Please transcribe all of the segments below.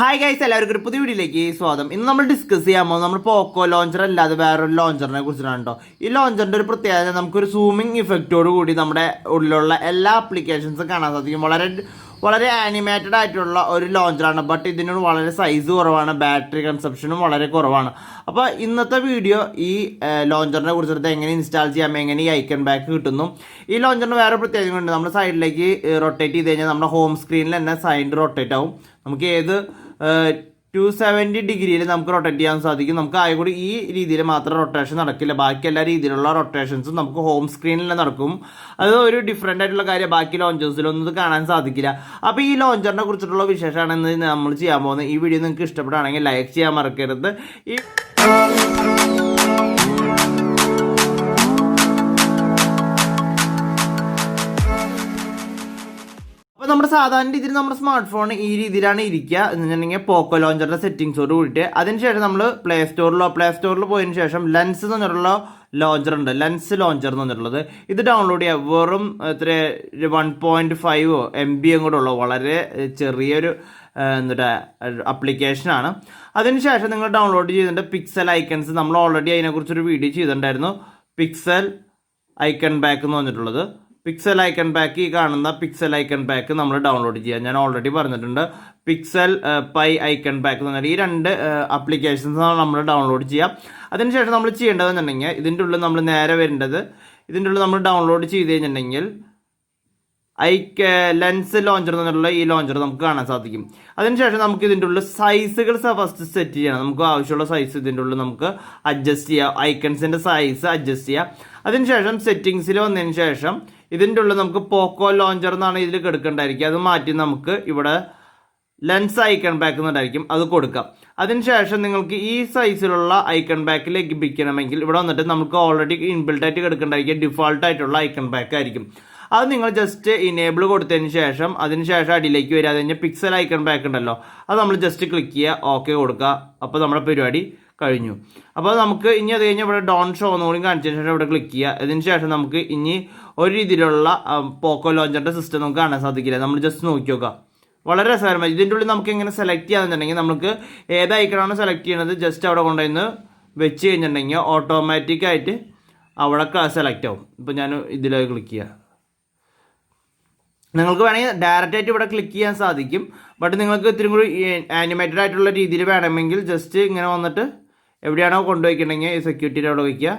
Hi guys, എല്ലാവർക്കും ഒരു പുതിയ വീഡിയോയിലേക്ക് സ്വാഗതം. ഇന്ന് നമ്മൾ ഡിസ്കസ് ചെയ്യാൻ പോകുന്നത് നമ്മൾ പോക്കോ ലോഞ്ചർ അല്ലാതെ വേറൊരു ലോഞ്ചറിനെ കുറിച്ചിട്ടാണ് കേട്ടോ. ഈ ലോഞ്ചറിൻ്റെ ഒരു പ്രത്യേകത, നമുക്കൊരു സൂമിങ് ഇഫക്റ്റോട് കൂടി നമ്മുടെ ഉള്ളിലുള്ള എല്ലാ ആപ്ലിക്കേഷൻസും കാണാൻ സാധിക്കും. വളരെ ആനിമേറ്റഡ് ആയിട്ടുള്ള ഒരു ലോഞ്ചറാണ്. ബട്ട് ഇതിന് വളരെ സൈസ് കുറവാണ്, ബാറ്ററി കൺസപ്ഷനും വളരെ കുറവാണ്. അപ്പോൾ ഇന്നത്തെ വീഡിയോ ഈ ലോഞ്ചറിനെ കുറിച്ചിട്ട് എങ്ങനെ ഇൻസ്റ്റാൾ ചെയ്യാം, എങ്ങനെ ഈ ഐക്കൺ ബാക്ക് കിട്ടുന്നു. ഈ ലോഞ്ചറിന് വേറെ പ്രത്യേകതയുണ്ട്. നമ്മൾ സൈഡിലേക്ക് റൊട്ടേറ്റ് ചെയ്ത് കഴിഞ്ഞാൽ നമ്മുടെ ഹോം സ്ക്രീനിൽ തന്നെ സൈഡ് റൊട്ടേറ്റ് ആവും. നമുക്ക് ഏത് 270 ഡിഗ്രിയിൽ നമുക്ക് റൊട്ടേറ്റ് ചെയ്യാൻ സാധിക്കും. നമുക്ക് ആയകൂടി ഈ രീതിയിൽ മാത്രം റൊട്ടേഷൻ നടക്കില്ല, ബാക്കി എല്ലാ രീതിയിലുള്ള റൊട്ടേഷൻസും നമുക്ക് ഹോം സ്ക്രീനിൽ നടക്കും. അത് ഒരു ഡിഫറെൻ്റ് ആയിട്ടുള്ള കാര്യം, ബാക്കി ലോഞ്ചേഴ്സിലൊന്നും ഇത് കാണാൻ സാധിക്കില്ല. അപ്പോൾ ഈ ലോഞ്ചറിനെ കുറിച്ചിട്ടുള്ള വിശേഷമാണ് ഇന്ന് നമ്മൾ ചെയ്യാൻ പോകുന്നത്. ഈ വീഡിയോ നിങ്ങൾക്ക് ഇഷ്ടപ്പെടുകയാണെങ്കിൽ ലൈക്ക് ചെയ്യാൻ മറക്കരുത്. അപ്പോൾ നമ്മുടെ സാധാരണ രീതിയിൽ നമ്മുടെ സ്മാർട്ട് ഫോൺ ഈ രീതിയിലാണ് ഇരിക്കുക എന്ന് വെച്ചിട്ടുണ്ടെങ്കിൽ പോക്കോ ലോഞ്ചറിൻ്റെ സെറ്റിങ്സോട് കൂടിയിട്ട്. അതിനുശേഷം നമ്മൾ പ്ലേ സ്റ്റോറിൽ പോയതിനു ശേഷം ലെൻസ് എന്ന് പറഞ്ഞിട്ടുള്ള ലോഞ്ചർ ഉണ്ട്, ലെൻസ് ലോഞ്ചർ എന്ന് പറഞ്ഞിട്ടുള്ളത്. ഇത് ഡൗൺലോഡ് ചെയ്യുക. വെറും 1.5 MB കൂടെ ഉള്ളൂ. വളരെ ചെറിയൊരു അപ്ലിക്കേഷനാണ്. അതിനുശേഷം നിങ്ങൾ ഡൗൺലോഡ് ചെയ്തിട്ട് പിക്സൽ ഐക്കൺസ്, നമ്മൾ ഓൾറെഡി അതിനെക്കുറിച്ചൊരു വീഡിയോ ചെയ്തിട്ടുണ്ടായിരുന്നു. പിക്സൽ ഐക്കൺ ബാക്ക് എന്ന് പറഞ്ഞിട്ടുള്ളത്. പിക്സൽ ഐക്കൺ ബാക്ക്, ഈ കാണുന്ന പിക്സൽ ഐക്കൺ ബാക്ക് നമ്മൾ ഡൗൺലോഡ് ചെയ്യുക. ഞാൻ ഓൾറെഡി പറഞ്ഞിട്ടുണ്ട്. പിക്സൽ പൈ ഐക്കൺ ബാക്ക് എന്ന് പറഞ്ഞാൽ ഈ രണ്ട് ആപ്ലിക്കേഷൻസ് നമ്മൾ ഡൗൺലോഡ് ചെയ്യാം. അതിനുശേഷം നമ്മൾ ചെയ്യേണ്ടതെന്നുണ്ടെങ്കിൽ ഇതിൻ്റെ ഉള്ളിൽ നമ്മൾ നേരെ വരേണ്ടത്, ഇതിൻ്റെ ഉള്ളിൽ നമ്മൾ ഡൗൺലോഡ് ചെയ്ത് കഴിഞ്ഞിട്ടുണ്ടെങ്കിൽ ലെൻസ് ലോഞ്ചർ എന്നുള്ള ഈ ലോഞ്ചർ നമുക്ക് കാണാൻ സാധിക്കും. അതിനുശേഷം നമുക്ക് ഇതിൻ്റെ ഉള്ളിൽ സൈസുകൾ ഫസ്റ്റ് സെറ്റ് ചെയ്യണം. നമുക്ക് ആവശ്യമുള്ള സൈസ് ഇതിൻ്റെ ഉള്ളിൽ നമുക്ക് അഡ്ജസ്റ്റ് ചെയ്യാം. ഐക്കൺസിൻ്റെ സൈസ് അഡ്ജസ്റ്റ് ചെയ്യാം. അതിനുശേഷം സെറ്റിങ്സിൽ വന്നതിന് ശേഷം ഇതിൻ്റെ ഉള്ളിൽ നമുക്ക് പോക്കോ ലോഞ്ചർ എന്നാണ് ഇതിൽ കിടക്കേണ്ടായിരിക്കും. അത് മാറ്റി നമുക്ക് ഇവിടെ ലെൻസ് ഐക്കൺ ബാക്ക് എന്നുണ്ടായിരിക്കും, അത് കൊടുക്കാം. അതിനുശേഷം നിങ്ങൾക്ക് ഈ സൈസിലുള്ള ഐക്കൺ ബാക്ക് ലഭിക്കണമെങ്കിൽ ഇവിടെ വന്നിട്ട് നമുക്ക് ഓൾറെഡി ഇൻബിൽട്ടായിട്ട് കിടക്കേണ്ടായിരിക്കും ഡിഫോൾട്ടായിട്ടുള്ള ഐക്കൺ ബാക്ക് ആയിരിക്കും. അത് നിങ്ങൾ ജസ്റ്റ് ഇനേബിൾ കൊടുത്തതിന് ശേഷം അതിനുശേഷം അടിയിലേക്ക് വരിക. അത് കഴിഞ്ഞാൽ പിക്സൽ ഐക്കൺ ബാക്ക് ഉണ്ടല്ലോ, അത് നമ്മൾ ജസ്റ്റ് ക്ലിക്ക് ചെയ്യുക, ഓക്കെ കൊടുക്കുക. അപ്പോൾ നമ്മുടെ പരിപാടി കഴിഞ്ഞു. അപ്പോൾ നമുക്ക് ഇനി അത് കഴിഞ്ഞാൽ ഇവിടെ ഡോൺ ഷോ എന്നുകൂടി കാണിച്ചതിന് ശേഷം ഇവിടെ ക്ലിക്ക് ചെയ്യുക. അതിന് ശേഷം നമുക്ക് ഇനി ഒരു രീതിയിലുള്ള പോക്കോ ലോഞ്ചറിൻ്റെ സിസ്റ്റം നമുക്ക് കാണാൻ സാധിക്കില്ല. നമ്മൾ ജസ്റ്റ് നോക്കി നോക്കുക. വളരെ രസകരമായി. ഇതിൻ്റെ ഉള്ളിൽ നമുക്ക് എങ്ങനെ സെലക്ട് ചെയ്യാന്നുണ്ടെങ്കിൽ നമുക്ക് ഏത് ഐക്കണാണ് സെലക്ട് ചെയ്യുന്നത് ജസ്റ്റ് അവിടെ കൊണ്ടുവന്ന് വെച്ച് കഴിഞ്ഞിട്ടുണ്ടെങ്കിൽ ഓട്ടോമാറ്റിക്കായിട്ട് അവിടെ സെലക്ട് ആവും. ഇപ്പോൾ ഞാൻ ഇതിലേക്ക് ക്ലിക്ക് ചെയ്യുക. നിങ്ങൾക്ക് വേണമെങ്കിൽ ഡയറക്റ്റായിട്ട് ഇവിടെ ക്ലിക്ക് ചെയ്യാൻ സാധിക്കും. ബട്ട് നിങ്ങൾക്ക് ഇത്തിരി കൂടി ആനിമേറ്റഡ് ആയിട്ടുള്ള രീതിയിൽ വേണമെങ്കിൽ ജസ്റ്റ് ഇങ്ങനെ വന്നിട്ട് എവിടെയാണോ കൊണ്ടുപോയിക്കണമെങ്കിൽ ഈ സെക്യൂരിറ്റിയുടെ അവിടെ വയ്ക്കുക.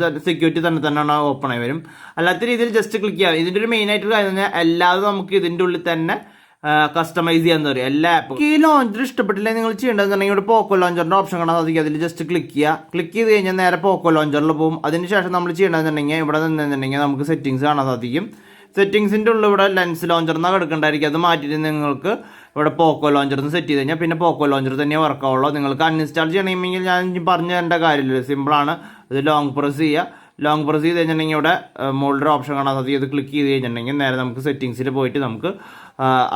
അത് സെക്യൂരിറ്റി തന്നെയാണ് ഓപ്പൺ ആയി വരും. അല്ലാത്ത രീതിയിൽ ജസ്റ്റ് ക്ലിക്ക് ചെയ്യാം. ഇതിൻ്റെ ഒരു മെയിൻ ആയിട്ടുള്ള കാര്യം പറഞ്ഞാൽ എല്ലാതും നമുക്ക് ഇതിൻ്റെ ഉള്ളിൽ തന്നെ കസ്റ്റമൈസ് ചെയ്യാന്ന് പറയും, എല്ലാ ആപ്പും. ഈ ലോഞ്ചർ ഇഷ്ടപ്പെട്ടില്ല നിങ്ങൾ ചെയ്യേണ്ടതെന്നുണ്ടെങ്കിൽ ഇവിടെ പോക്കോ ലോഞ്ചറിൻ്റെ ഓപ്ഷൻ കാണാൻ സാധിക്കും. അതിൽ ജസ്റ്റ് ക്ലിക്ക് ചെയ്യുക. ക്ലിക്ക് ചെയ്ത് കഴിഞ്ഞാൽ നേരെ പോക്കോ ലോഞ്ചറിൽ പോകും. അതിനുശേഷം നമ്മൾ ചെയ്യേണ്ടതെന്നുണ്ടെങ്കിൽ ഇവിടെ നിന്നുണ്ടെങ്കിൽ നമുക്ക് സെറ്റിങ്സ് കാണാൻ സാധിക്കും. സെറ്റിങ്സിൻ്റെ ഉള്ളിൽ ഇവിടെ ലെൻസ് ലോഞ്ചർ എന്നാൽ കിടക്കേണ്ടായിരിക്കും. അത് മാറ്റിയിട്ട് നിങ്ങൾക്ക് ഇവിടെ പോക്കോ ലോഞ്ചർ എന്ന് സെറ്റ് ചെയ്ത് കഴിഞ്ഞാൽ പിന്നെ പോക്കോ ലോഞ്ചർ തന്നെ വർക്കാവുള്ളൂ. നിങ്ങൾക്ക് അൺഇൻസ്റ്റാൾ ചെയ്യണമെങ്കിൽ ഞാൻ പറഞ്ഞു തരേണ്ട കാര്യമില്ല, സിമ്പിളാണ്. ഇത് ലോങ് പ്രസ് ചെയ്യുക. ലോങ് പ്രസ് ചെയ്ത് കഴിഞ്ഞിട്ടുണ്ടെങ്കിൽ ഇവിടെ മോൾഡർ ഓപ്ഷൻ കാണാൻ സാധിക്കും. അത് ക്ലിക്ക് ചെയ്ത് കഴിഞ്ഞിട്ടുണ്ടെങ്കിൽ നേരെ നമുക്ക് സെറ്റിങ്സിൽ പോയിട്ട് നമുക്ക്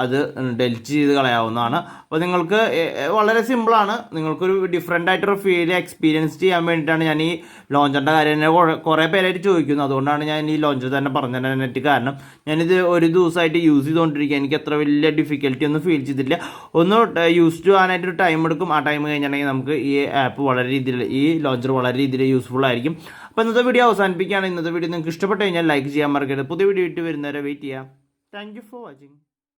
അത് ഡെലിറ്റ് ചെയ്ത് കളയാവുന്നതാണ്. അപ്പോൾ നിങ്ങൾക്ക് വളരെ സിമ്പിളാണ്. നിങ്ങൾക്കൊരു ഡിഫറെൻ്റ് ആയിട്ടൊരു ഫീൽ എക്സ്പീരിയൻസ് ചെയ്യാൻ വേണ്ടിയിട്ടാണ് ഞാൻ ഈ ലോഞ്ചറിൻ്റെ കാര്യം തന്നെ കുറേ പേരായിട്ട് ചോദിക്കുന്നത്. അതുകൊണ്ടാണ് ഞാൻ ഈ ലോഞ്ചർ തന്നെ പറഞ്ഞതിനായിട്ട്. കാരണം ഞാനിത് ഒരു ദിവസമായിട്ട് യൂസ് ചെയ്തുകൊണ്ടിരിക്കുക. എനിക്ക് അത്ര വലിയ ഡിഫിക്കൽറ്റി ഒന്നും ഫീൽ ചെയ്തിട്ടില്ല. ഒന്ന് യൂസ് ടു ആനായിട്ടൊരു ടൈം എടുക്കും. ആ ടൈം കഴിഞ്ഞിട്ടുണ്ടെങ്കിൽ നമുക്ക് ഈ ആപ്പ് വളരെ രീതിയിൽ, ഈ ലോഞ്ചർ വളരെ രീതിയിൽ യൂസ്ഫുൾ ആയിരിക്കും. അപ്പോൾ ഇന്നത്തെ വീഡിയോ അവസാനിപ്പിക്കുകയാണ്. ഇന്നത്തെ വീഡിയോ നിങ്ങൾക്ക് ഇഷ്ടപ്പെട്ട് കഴിഞ്ഞാൽ ലൈക്ക് ചെയ്യാൻ മറക്കരുത്. പുതിയ വീഡിയോ ഇട്ട് വരുന്നവരെ വെയിറ്റ് ചെയ്യാം. Thank you for watching.